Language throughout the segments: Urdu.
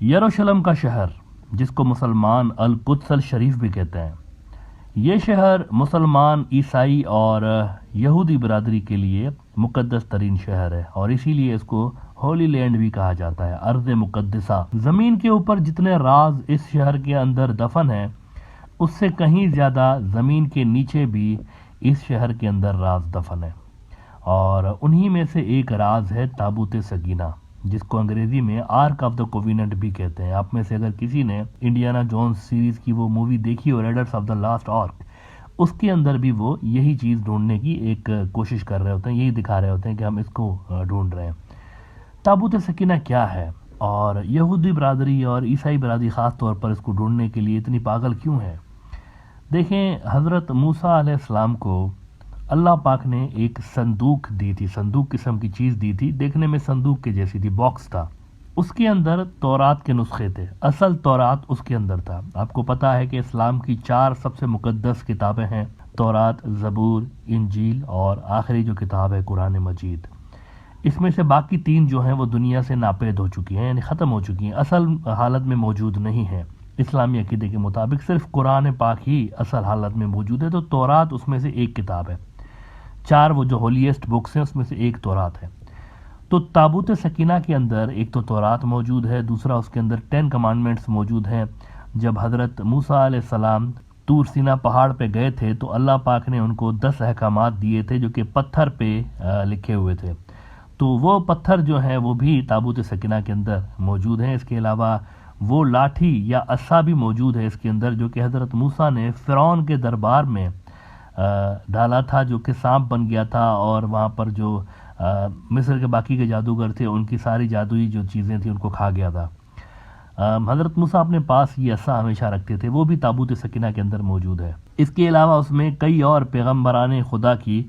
یروشلم کا شہر، جس کو مسلمان القدس الشریف بھی کہتے ہیں، یہ شہر مسلمان، عیسائی اور یہودی برادری کے لیے مقدس ترین شہر ہے، اور اسی لیے اس کو ہولی لینڈ بھی کہا جاتا ہے، ارض مقدسہ۔ زمین کے اوپر جتنے راز اس شہر کے اندر دفن ہیں، اس سے کہیں زیادہ زمین کے نیچے بھی اس شہر کے اندر راز دفن ہے، اور انہی میں سے ایک راز ہے تابوت سکینہ، جس کو انگریزی میں آرک آف دا کوویننٹ بھی کہتے ہیں۔ آپ میں سے اگر کسی نے انڈیانا جونز سیریز کی وہ مووی دیکھی ہو، raiders of the lost ark, اس کے اندر بھی وہ یہی چیز ڈھونڈنے کی ایک کوشش کر رہے ہوتے ہیں، یہی دکھا رہے ہوتے ہیں کہ ہم اس کو ڈھونڈ رہے ہیں۔ تابوت سکینہ کیا ہے، اور یہودی برادری اور عیسائی برادری خاص طور پر اس کو ڈھونڈنے کے لیے اتنی پاگل کیوں ہے؟ دیکھیں، حضرت موسیٰ علیہ السلام کو اللہ پاک نے ایک صندوق دی تھی، صندوق قسم کی چیز دی تھی، دیکھنے میں صندوق کے جیسی تھی، باکس تھا۔ اس کے اندر تورات کے نسخے تھے، اصل تورات اس کے اندر تھا۔ آپ کو پتا ہے کہ اسلام کی 4 سب سے مقدس کتابیں ہیں، تورات، زبور، انجیل اور آخری جو کتاب ہے قرآن مجید۔ اس میں سے باقی 3 جو ہیں وہ دنیا سے ناپید ہو چکی ہیں، یعنی ختم ہو چکی ہیں، اصل حالت میں موجود نہیں ہیں۔ اسلامی عقیدے کے مطابق صرف قرآن پاک ہی اصل حالت میں موجود ہے، تو تورات اس میں سے ایک کتاب ہے۔ 4 وہ جو ہولیسٹ بکس ہیں اس میں سے ایک تورات ہے۔ تو تابوت سکینہ کے اندر ایک تو تورات موجود ہے، دوسرا اس کے اندر 10 کمانڈمنٹس موجود ہیں۔ جب حضرت موسیٰ علیہ السلام طور سینا پہاڑ پہ گئے تھے تو اللہ پاک نے ان کو 10 احکامات دیے تھے جو کہ پتھر پہ لکھے ہوئے تھے، تو وہ پتھر جو ہیں وہ بھی تابوت سکینہ کے اندر موجود ہیں۔ اس کے علاوہ وہ لاٹھی یا عصا بھی موجود ہے اس کے اندر، جو کہ حضرت موسیٰ نے فرعون کے دربار میں ڈالا تھا، جو کہ سانپ بن گیا تھا، اور وہاں پر جو مصر کے باقی کے جادوگر تھے ان کی ساری جادوئی جو چیزیں تھیں ان کو کھا گیا تھا۔ حضرت موسیٰ اپنے پاس یہ عصا ہمیشہ رکھتے تھے، وہ بھی تابوت سکینہ کے اندر موجود ہے۔ اس کے علاوہ اس میں کئی اور پیغمبران خدا کی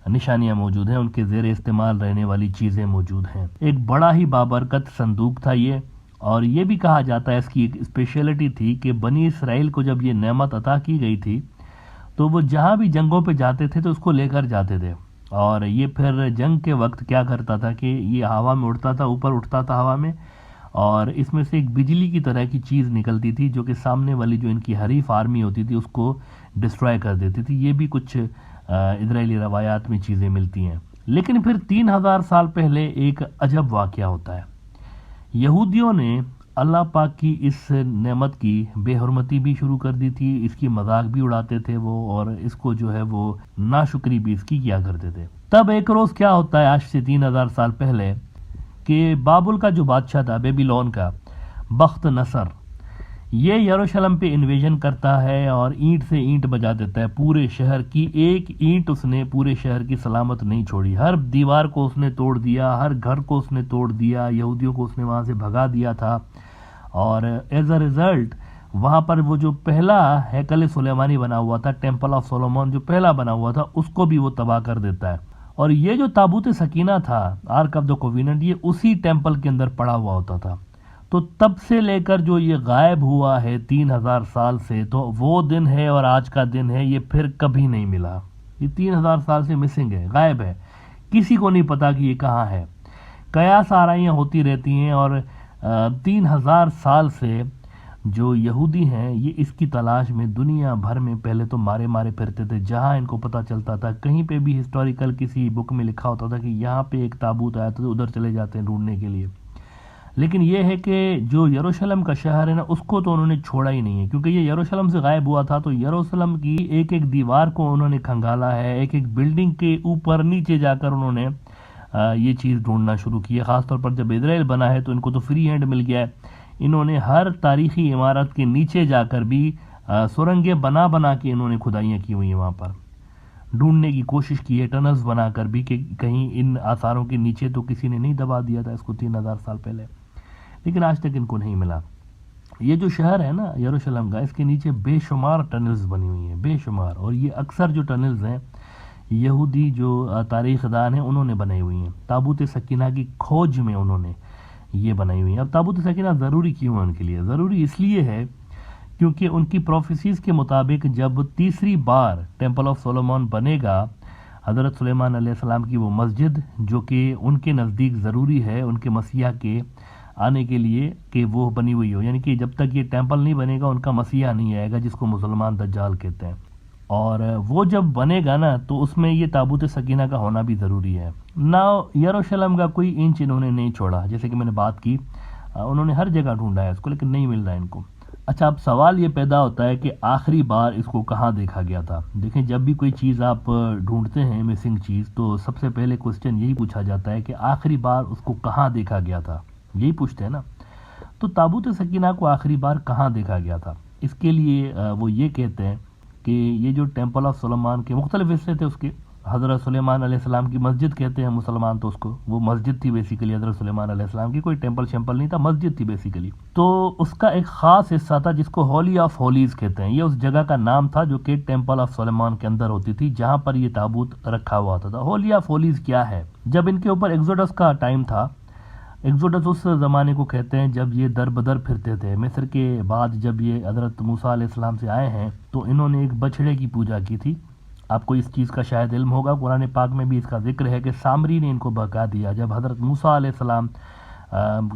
نشانیاں موجود ہیں، ان کے زیر استعمال رہنے والی چیزیں موجود ہیں۔ ایک بڑا ہی بابرکت صندوق تھا یہ، اور یہ بھی کہا جاتا ہے اس کی ایک اسپیشلٹی تھی کہ بنی اسرائیل کو جب یہ نعمت عطا کی گئی تھی تو وہ جہاں بھی جنگوں پہ جاتے تھے تو اس کو لے کر جاتے تھے، اور یہ پھر جنگ کے وقت کیا کرتا تھا کہ یہ ہوا میں اڑتا تھا، اوپر اٹھتا تھا ہوا میں، اور اس میں سے ایک بجلی کی طرح کی چیز نکلتی تھی جو کہ سامنے والی جو ان کی حریف آرمی ہوتی تھی اس کو ڈسٹرائے کر دیتی تھی۔ یہ بھی کچھ اسرائیلی روایات میں چیزیں ملتی ہیں۔ لیکن پھر 3000 سال پہلے ایک عجب واقعہ ہوتا ہے۔ یہودیوں نے اللہ پاک کی اس نعمت کی بے حرمتی بھی شروع کر دی تھی، اس کی مذاق بھی اڑاتے تھے وہ، اور اس کو جو ہے وہ ناشکری بھی اس کی کیا کرتے تھے۔ تب ایک روز کیا ہوتا ہے آج سے 3000 سال پہلے کہ بابل کا جو بادشاہ تھا، بیبیلون کا، بخت نصر، یہ یروشلم پہ انویژن کرتا ہے اور اینٹ سے اینٹ بجا دیتا ہے پورے شہر کی۔ ایک اینٹ اس نے پورے شہر کی سلامت نہیں چھوڑی، ہر دیوار کو اس نے توڑ دیا، ہر گھر کو اس نے توڑ دیا، یہودیوں کو اس نے وہاں سے بھگا دیا تھا، اور ایز اے ریزلٹ وہاں پر وہ جو پہلا ہیکل سلیمانی بنا ہوا تھا، ٹیمپل آف سولومون جو پہلا بنا ہوا تھا، اس کو بھی وہ تباہ کر دیتا ہے۔ اور یہ جو تابوت سکینہ تھا، آرک آف دا کوویننٹ، یہ اسی ٹیمپل کے اندر پڑا ہوا ہوتا تھا۔ تو تب سے لے کر جو یہ غائب ہوا ہے 3000 سال سے، تو وہ دن ہے اور آج کا دن ہے، یہ پھر کبھی نہیں ملا۔ یہ 3000 سال سے مسنگ ہے، غائب ہے، کسی کو نہیں پتا کہ یہ کہاں ہے۔ قیاس آرائیاں ہوتی رہتی ہیں، اور 3000 سال سے جو یہودی ہیں یہ اس کی تلاش میں دنیا بھر میں پہلے تو مارے پھرتے تھے، جہاں ان کو پتہ چلتا تھا، کہیں پہ بھی ہسٹوریکل کسی بک میں لکھا ہوتا تھا کہ یہاں پہ ایک تابوت آیا تو ادھر چلے جاتے ہیں ڈھونڈنے کے لیے۔ لیکن یہ ہے کہ جو یروشلم کا شہر ہے نا، اس کو تو انہوں نے چھوڑا ہی نہیں ہے، کیونکہ یہ یروشلم سے غائب ہوا تھا، تو یروشلم کی ایک ایک دیوار کو انہوں نے کھنگالا ہے، ایک ایک بلڈنگ کے اوپر نیچے جا کر انہوں نے یہ چیز ڈھونڈنا شروع کی ہے۔ خاص طور پر جب اسرائیل بنا ہے تو ان کو تو فری ہینڈ مل گیا ہے، انہوں نے ہر تاریخی عمارت کے نیچے جا کر بھی سرنگیں بنا کے انہوں نے کھدائیاں کی ہوئی ہیں، وہاں پر ڈھونڈنے کی کوشش کی ہے، ٹنلز بنا کر بھی، کہ کہیں ان آثاروں کے نیچے تو کسی نے نہیں دبا دیا تھا اس کو 3000 سال پہلے، لیکن آج تک ان کو نہیں ملا۔ یہ جو شہر ہے نا یروشلم کا، اس کے نیچے بے شمار ٹنلز بنی ہوئی ہیں، بے شمار، اور یہ اکثر جو ٹنلز ہیں یہودی جو تاریخ دان ہیں انہوں نے بنائی ہوئی ہیں، تابوت سکینہ کی کھوج میں انہوں نے یہ بنائی ہوئی ہیں۔ اب تابوت سکینہ ضروری کیوں ہے ان کے لیے؟ ضروری اس لیے ہے کیونکہ ان کی پروفیسیز کے مطابق جب تیسری بار ٹیمپل آف سولومون بنے گا، حضرت سلیمان علیہ السلام کی وہ مسجد جو کہ ان کے نزدیک ضروری ہے ان کے مسیح کے آنے کے لیے کہ وہ بنی ہوئی ہو، یعنی کہ جب تک یہ ٹیمپل نہیں بنے گا ان کا مسیحا نہیں آئے گا، جس کو مسلمان دجال کہتے ہیں۔ اور وہ جب بنے گا نا تو اس میں یہ تابوت سکینہ کا ہونا بھی ضروری ہے۔ نہ یروشلم کا کوئی انچ انہوں نے نہیں چھوڑا، جیسے کہ میں نے بات کی، انہوں نے ہر جگہ ڈھونڈا ہے اس کو، لیکن نہیں مل رہا ہے ان کو۔ اچھا، اب سوال یہ پیدا ہوتا ہے کہ آخری بار اس کو کہاں دیکھا گیا تھا؟ دیکھیں، جب بھی کوئی چیز آپ ڈھونڈتے ہیں، مسنگ چیز، تو سب سے پہلے کوسچن یہی پوچھا جاتا ہے کہ آخری بار اس کو کہاں دیکھا گیا تھا، یہی پوچھتے ہیں نا۔ تو تابوت سکینہ کو آخری بار کہاں دیکھا گیا تھا؟ اس کے لیے وہ یہ کہتے ہیں کہ یہ جو ٹیمپل آف سلیمان کے مختلف حصے تھے، اس کے حضرت سلیمان علیہ السلام کی مسجد کہتے ہیں مسلمان تو اس کو، وہ مسجد تھی بیسیکلی، حضرت سلیمان علیہ السلام کی کوئی ٹیمپل شیمپل نہیں تھا، مسجد تھی بیسیکلی۔ تو اس کا ایک خاص حصہ تھا جس کو ہولی آف ہولیز کہتے ہیں، یہ اس جگہ کا نام تھا جو کہ ٹیمپل آف سلیمان کے اندر ہوتی تھی، جہاں پر یہ تابوت رکھا ہوا ہوتا تھا۔ ہولی آف ہولیز کیا ہے؟ جب ان کے اوپر ایگزوڈس کا ٹائم تھا، ایگزوڈس اس زمانے کو کہتے ہیں جب یہ در بدر پھرتے تھے مصر کے بعد، جب یہ حضرت موسیٰ علیہ السلام سے آئے ہیں تو انہوں نے ایک بچڑے کی پوجا کی تھی۔ آپ کو اس چیز کا شاید علم ہوگا، قرآن پاک میں بھی اس کا ذکر ہے کہ سامری نے ان کو بہکا دیا۔ جب حضرت موسیٰ علیہ السلام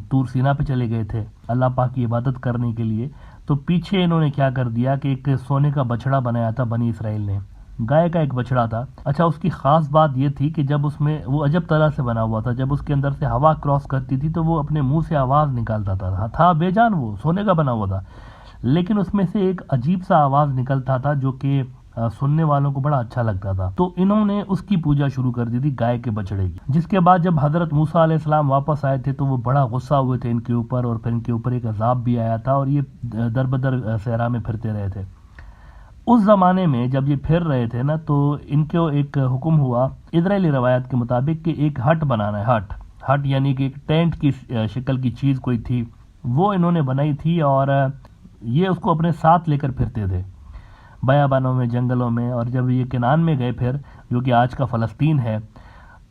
طور سینا پہ چلے گئے تھے اللہ پاک کی عبادت کرنے کے لیے، تو پیچھے انہوں نے کیا کر دیا کہ ایک سونے کا بچڑا بنایا تھا بنی اسرائیل نے، گائے کا ایک بچڑا تھا۔ اچھا، اس کی خاص بات یہ تھی کہ جب اس میں وہ عجب طرح سے بنا ہوا تھا، جب اس کے اندر سے ہوا کراس کرتی تھی تو وہ اپنے منہ سے آواز نکالتا تھا بے جان، وہ سونے کا بنا ہوا تھا، لیکن اس میں سے ایک عجیب سا آواز نکلتا تھا جو کہ سننے والوں کو بڑا اچھا لگتا تھا۔ تو انہوں نے اس کی پوجا شروع کر دی تھی، گائے کے بچڑے کی، جس کے بعد جب حضرت موسیٰ علیہ السلام واپس آئے تھے تو وہ بڑا غصہ ہوئے تھے ان کے اوپر، اور پھر ان کے اوپر ایک عذاب بھی آیا تھا، اور یہ در بدر صحرا میں پھرتے رہے تھے۔ اس زمانے میں جب یہ پھر رہے تھے نا، تو ان کو ایک حکم ہوا اسرائیلی روایت کے مطابق کہ ایک ہٹ بنانا ہے، ہٹ یعنی کہ ایک ٹینٹ کی شکل کی چیز کوئی تھی، وہ انہوں نے بنائی تھی، اور یہ اس کو اپنے ساتھ لے کر پھرتے تھے بیابانوں میں، جنگلوں میں۔ اور جب یہ کنعان میں گئے پھر، جو کہ آج کا فلسطین ہے،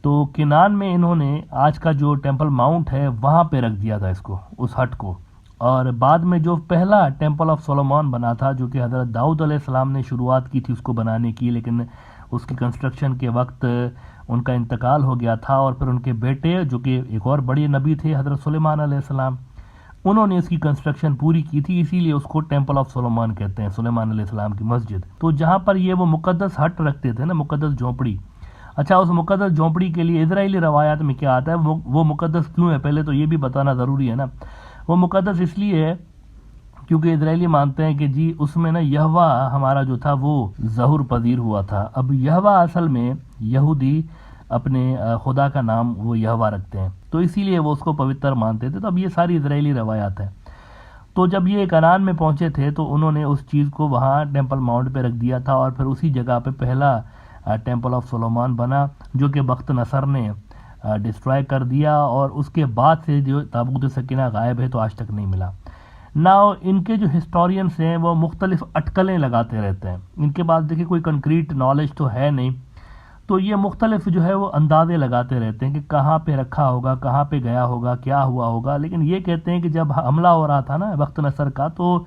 تو کنعان میں انہوں نے آج کا جو ٹیمپل ماؤنٹ ہے وہاں پہ رکھ دیا تھا اس کو، اس ہٹ کو۔ اور بعد میں جو پہلا ٹیمپل آف سولومون بنا تھا، جو کہ حضرت داؤد علیہ السلام نے شروعات کی تھی اس کو بنانے کی، لیکن اس کی کنسٹرکشن کے وقت ان کا انتقال ہو گیا تھا، اور پھر ان کے بیٹے جو کہ ایک اور بڑے نبی تھے حضرت سلیمان علیہ السلام، انہوں نے اس کی کنسٹرکشن پوری کی تھی، اسی لیے اس کو ٹیمپل آف سولومون کہتے ہیں، سلیمان علیہ السلام کی مسجد۔ تو جہاں پر یہ وہ مقدس ہٹ رکھتے تھے نا، مقدس جھونپڑی، اچھا اس مقدس جھونپڑی کے لیے اسرائیلی روایات میں کیا آتا ہے، وہ مقدس کیوں ہے، پہلے تو یہ بھی بتانا ضروری ہے نا۔ وہ مقدس اس لیے ہے کیونکہ اسرائیلی مانتے ہیں کہ جی اس میں نا یہوہ ہمارا جو تھا وہ ظہور پذیر ہوا تھا۔ اب یہوہ اصل میں یہودی اپنے خدا کا نام وہ یہوہ رکھتے ہیں، تو اسی لیے وہ اس کو پوتر مانتے تھے۔ تو اب یہ ساری اسرائیلی روایات ہیں۔ تو جب یہ کنعان میں پہنچے تھے تو انہوں نے اس چیز کو وہاں ٹیمپل ماؤنٹ پہ رکھ دیا تھا، اور پھر اسی جگہ پہ پہلا ٹیمپل آف سولومون بنا، جو کہ بخت نصر نے ڈسٹرائے کر دیا، اور اس کے بعد سے جو تابوت سکینہ غائب ہے تو آج تک نہیں ملا۔ ناؤ ان کے جو ہسٹورینس ہیں وہ مختلف اٹکلیں لگاتے رہتے ہیں، ان کے پاس دیکھیں کوئی کنکریٹ نالج تو ہے نہیں، تو یہ مختلف جو ہے وہ اندازے لگاتے رہتے ہیں کہ کہاں پہ رکھا ہوگا، کہاں پہ گیا ہوگا، کیا ہوا ہوگا۔ لیکن یہ کہتے ہیں کہ جب حملہ ہو رہا تھا نا بخت نصر کا، تو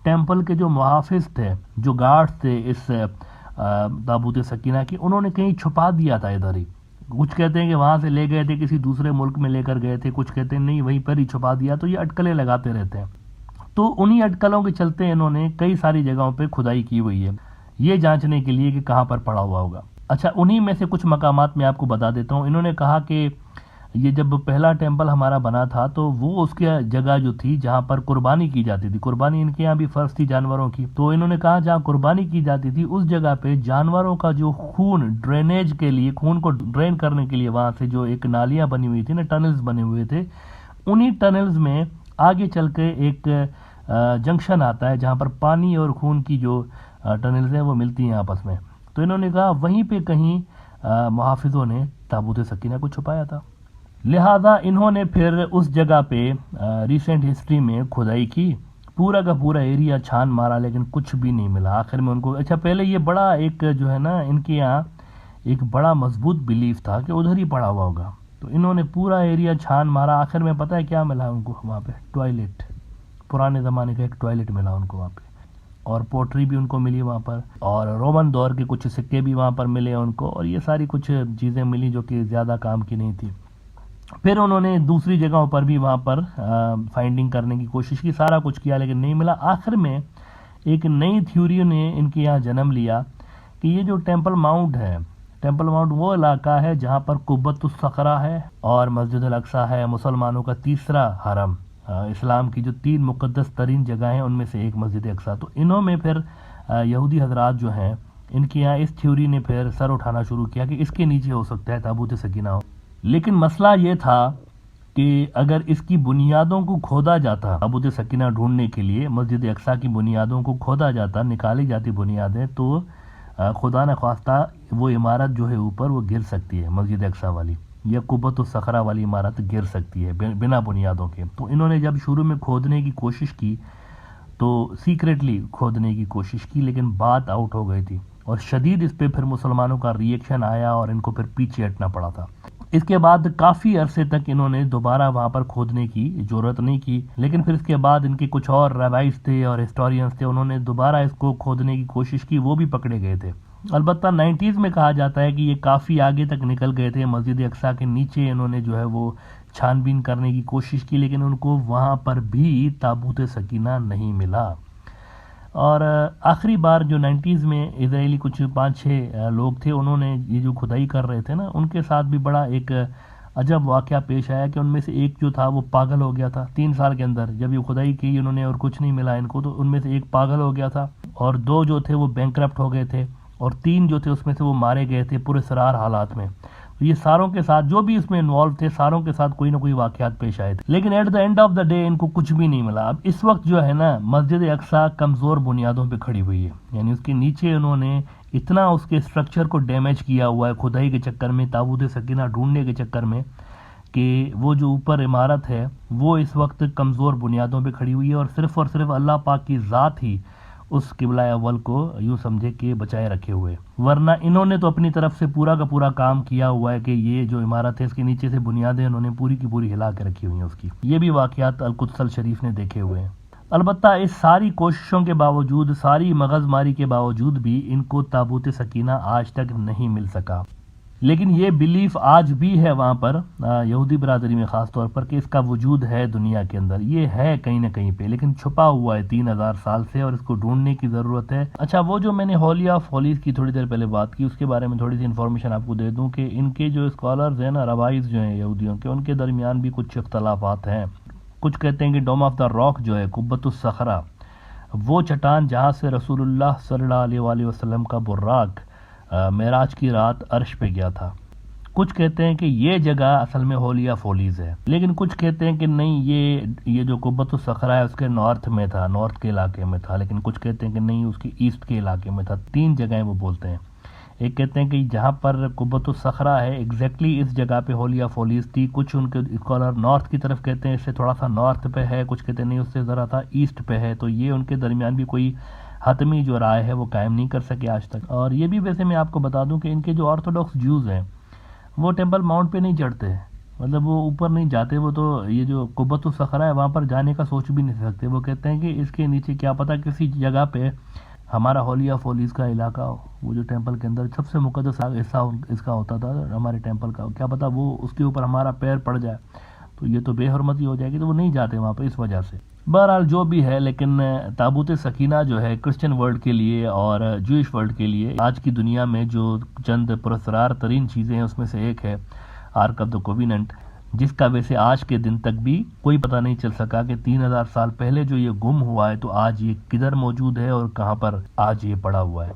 ٹیمپل کے جو محافظ تھے، جو گارڈز تھے اس تابوت سکینہ کی، انہوں نے کہیں چھپا دیا تھا ادھر ہی۔ کچھ کہتے ہیں کہ وہاں سے لے گئے تھے، کسی دوسرے ملک میں لے کر گئے تھے، کچھ کہتے ہیں نہیں وہیں پر ہی چھپا دیا۔ تو یہ اٹکلیں لگاتے رہتے ہیں۔ تو انہی اٹکلوں کے چلتے انہوں نے کئی ساری جگہوں پہ کھدائی کی ہوئی ہے، یہ جانچنے کے لیے کہ کہاں پر پڑا ہوا ہوگا۔ اچھا، انہی میں سے کچھ مقامات میں آپ کو بتا دیتا ہوں۔ انہوں نے کہا کہ یہ جب پہلا ٹیمپل ہمارا بنا تھا تو وہ اس کی جگہ جو تھی جہاں پر قربانی کی جاتی تھی، قربانی ان کے یہاں بھی فرض تھی جانوروں کی، تو انہوں نے کہا جہاں قربانی کی جاتی تھی اس جگہ پہ جانوروں کا جو خون ڈرینیج کے لیے، خون کو ڈرین کرنے کے لیے وہاں سے جو ایک نالیاں بنی ہوئی تھی نا، ٹنلز بنے ہوئے تھے، انہی ٹنلز میں آگے چل کے ایک جنکشن آتا ہے جہاں پر پانی اور خون کی جو ٹنلز ہیں وہ ملتی ہیں آپس میں۔ تو انہوں نے کہا وہیں پہ کہیں محافظوں نے تابوت سکینہ کو چھپایا تھا، لہذا انہوں نے پھر اس جگہ پہ ریسنٹ ہسٹری میں کھدائی کی، پورا کا پورا ایریا چھان مارا، لیکن کچھ بھی نہیں ملا۔ آخر میں ان کو اچھا پہلے یہ بڑا ایک جو ہے نا ان کے یہاں ایک بڑا مضبوط بلیف تھا کہ ادھر ہی پڑا ہوا ہوگا، تو انہوں نے پورا ایریا چھان مارا، آخر میں پتہ ہے کیا ملا ان کو وہاں پہ؟ ٹوائلٹ، پرانے زمانے کا ایک ٹوائلٹ ملا ان کو وہاں پہ، اور پوٹری بھی ان کو ملی وہاں پر، اور رومن دور کے کچھ سکے بھی وہاں پر ملے ان کو، اور یہ ساری کچھ چیزیں ملی جو کہ زیادہ کام کی نہیں تھی۔ پھر انہوں نے دوسری جگہوں پر بھی وہاں پر فائنڈنگ کرنے کی کوشش کی، سارا کچھ کیا لیکن نہیں ملا۔ آخر میں ایک نئی تھیوری نے ان کے یہاں جنم لیا کہ یہ جو ٹیمپل ماؤنٹ ہے، ٹیمپل ماؤنٹ وہ علاقہ ہے جہاں پر قبۃ الصخرہ ہے اور مسجد الاقصیٰ ہے، مسلمانوں کا تیسرا حرم، اسلام کی جو 3 مقدس ترین جگہ ہیں ان میں سے ایک مسجد اقصیٰ۔ تو انہوں میں پھر یہودی حضرات جو ہیں ان کے یہاں اس تھیوری نے پھر سر اٹھانا شروع کیا کہ اس کے نیچے ہو سکتا ہے تابوت سکینہ ہو، لیکن مسئلہ یہ تھا کہ اگر اس کی بنیادوں کو کھودا جاتا، تابوت سکینہ ڈھونڈنے کے لیے مسجد اقصیٰ کی بنیادوں کو کھودا جاتا، نکالی جاتی بنیادیں، تو خدا نہ خواستہ وہ عمارت جو ہے اوپر وہ گر سکتی ہے، مسجد اقصیٰ والی یا قبۃ الصخرہ والی عمارت گر سکتی ہے بنا بنیادوں کے۔ تو انہوں نے جب شروع میں کھودنے کی کوشش کی تو سیکریٹلی کھودنے کی کوشش کی، لیکن بات آؤٹ ہو گئی تھی اور شدید اس پہ پھر مسلمانوں کا ریئیکشن آیا اور ان کو پھر پیچھے ہٹنا پڑا تھا۔ اس کے بعد کافی عرصے تک انہوں نے دوبارہ وہاں پر کھودنے کی ضرورت نہیں کی، لیکن پھر اس کے بعد ان کے کچھ اور ریبائز تھے اور ہسٹورینز تھے، انہوں نے دوبارہ اس کو کھودنے کی کوشش کی، وہ بھی پکڑے گئے تھے۔ البتہ 90s میں کہا جاتا ہے کہ یہ کافی آگے تک نکل گئے تھے، مسجد اقصیٰ کے نیچے انہوں نے جو ہے وہ چھان بین کرنے کی کوشش کی، لیکن ان کو وہاں پر بھی تابوت سکینہ نہیں ملا۔ اور آخری بار جو 90s میں اسرائیلی کچھ 5-6 لوگ تھے، انہوں نے یہ جو کھدائی کر رہے تھے نا، ان کے ساتھ بھی بڑا ایک عجب واقعہ پیش آیا کہ ان میں سے ایک جو تھا وہ پاگل ہو گیا تھا 3 سال کے اندر۔ جب یہ کھدائی کی انہوں نے اور کچھ نہیں ملا ان کو، تو ان میں سے ایک پاگل ہو گیا تھا اور 2 جو تھے وہ بینکرپٹ ہو گئے تھے اور 3 جو تھے اس میں سے وہ مارے گئے تھے پراسرار حالات میں۔ یہ ساروں کے ساتھ جو بھی اس میں انوالو تھے، ساروں کے ساتھ کوئی نہ کوئی واقعات پیش آئے تھے، لیکن at the end of the day ان کو کچھ بھی نہیں ملا۔ اب اس وقت جو ہے نا مسجد اقصیٰ کمزور بنیادوں پہ کھڑی ہوئی ہے، یعنی اس کے نیچے انہوں نے اتنا اس کے اسٹرکچر کو ڈیمیج کیا ہوا ہے کھدائی کے چکر میں، تابوت سکینہ ڈھونڈنے کے چکر میں، کہ وہ جو اوپر عمارت ہے وہ اس وقت کمزور بنیادوں پہ کھڑی ہوئی ہے اور صرف اللہ پاک کی ذات ہی اس قبلہ اول کو یوں سمجھے کہ بچائے رکھے ہوئے، ورنہ انہوں نے تو اپنی طرف سے پورا کا پورا کام کیا ہوا ہے کہ یہ جو عمارت ہے اس کے نیچے سے بنیادیں انہوں نے پوری کی پوری ہلا کے رکھی ہوئی ہیں اس کی۔ یہ بھی واقعات القدس الشریف نے دیکھے ہوئے ہیں۔ البتہ اس ساری کوششوں کے باوجود، ساری مغز ماری کے باوجود بھی ان کو تابوت سکینہ آج تک نہیں مل سکا، لیکن یہ بلیف آج بھی ہے وہاں پر یہودی برادری میں خاص طور پر کہ اس کا وجود ہے دنیا کے اندر، یہ ہے کہیں نہ کہیں پہ، لیکن چھپا ہوا ہے 3000 سال سے اور اس کو ڈھونڈنے کی ضرورت ہے۔ اچھا، وہ جو میں نے ہولی آف ہولیز کی تھوڑی دیر پہلے بات کی، اس کے بارے میں تھوڑی سی انفارمیشن آپ کو دے دوں کہ ان کے جو اسکالرز ہیں نا، ربائز جو ہیں یہودیوں کے، ان کے درمیان بھی کچھ اختلافات ہیں۔ کچھ کہتے ہیں کہ ڈوم آف دا راک جو ہے، قبۃ الصخرہ، وہ چٹان جہاں سے رسول اللہ صلی اللہ علیہ وآلہ وسلم کا براق معراج کی رات عرش پہ گیا تھا۔ کچھ کہتے ہیں کہ یہ جگہ اصل میں ہولی آف ہولیز ہے، لیکن کچھ کہتے ہیں کہ نہیں، یہ جو قبۃ الصخرہ ہے اس کے نارتھ میں تھا، نارتھ کے علاقے میں تھا، لیکن کچھ کہتے ہیں کہ نہیں، اس کے ایسٹ کے علاقے میں تھا۔ 3 جگہیں وہ بولتے ہیں۔ ایک کہتے ہیں کہ جہاں پر قبۃ الصخرہ ہے ایگزیکٹلی اس جگہ پہ ہولی آف ہولیز تھی۔ کچھ ان کے اسکالر نارتھ کی طرف کہتے ہیں اس سے تھوڑا سا نارتھ پہ ہے، کچھ کہتے ہیں نہیں اس سے ذرا تھا ایسٹ پہ ہے۔ تو یہ ان کے درمیان بھی کوئی حتمی جو رائے ہے وہ قائم نہیں کر سکے آج تک۔ اور یہ بھی ویسے میں آپ کو بتا دوں کہ ان کے جو آرتھوڈاکس جوز ہیں وہ ٹیمپل ماؤنٹ پہ نہیں چڑھتے، مطلب وہ اوپر نہیں جاتے، وہ تو یہ جو قبۃ الصخرہ ہے وہاں پر جانے کا سوچ بھی نہیں سکتے۔ وہ کہتے ہیں کہ اس کے نیچے کیا پتہ کسی جگہ پہ ہمارا ہولی آف ہولیز کا علاقہ ہو، وہ جو ٹیمپل کے اندر سب سے مقدس حصہ اس کا ہوتا تھا ہمارے ٹیمپل کا، کیا پتہ وہ اس کے اوپر ہمارا پیر پڑ جائے تو یہ تو بے حرمتی ہو جائے گی، تو وہ نہیں جاتے وہاں پہ اس وجہ سے۔ بہرحال جو بھی ہے، لیکن تابوت سکینہ جو ہے کرسچن ورلڈ کے لیے اور جوئش ورلڈ کے لیے آج کی دنیا میں جو چند پراسرار ترین چیزیں ہیں اس میں سے ایک ہے آرک آف دا کوویننٹ، جس کا ویسے آج کے دن تک بھی کوئی پتہ نہیں چل سکا کہ 3000 سال پہلے جو یہ گم ہوا ہے تو آج یہ کدھر موجود ہے اور کہاں پر آج یہ پڑا ہوا ہے۔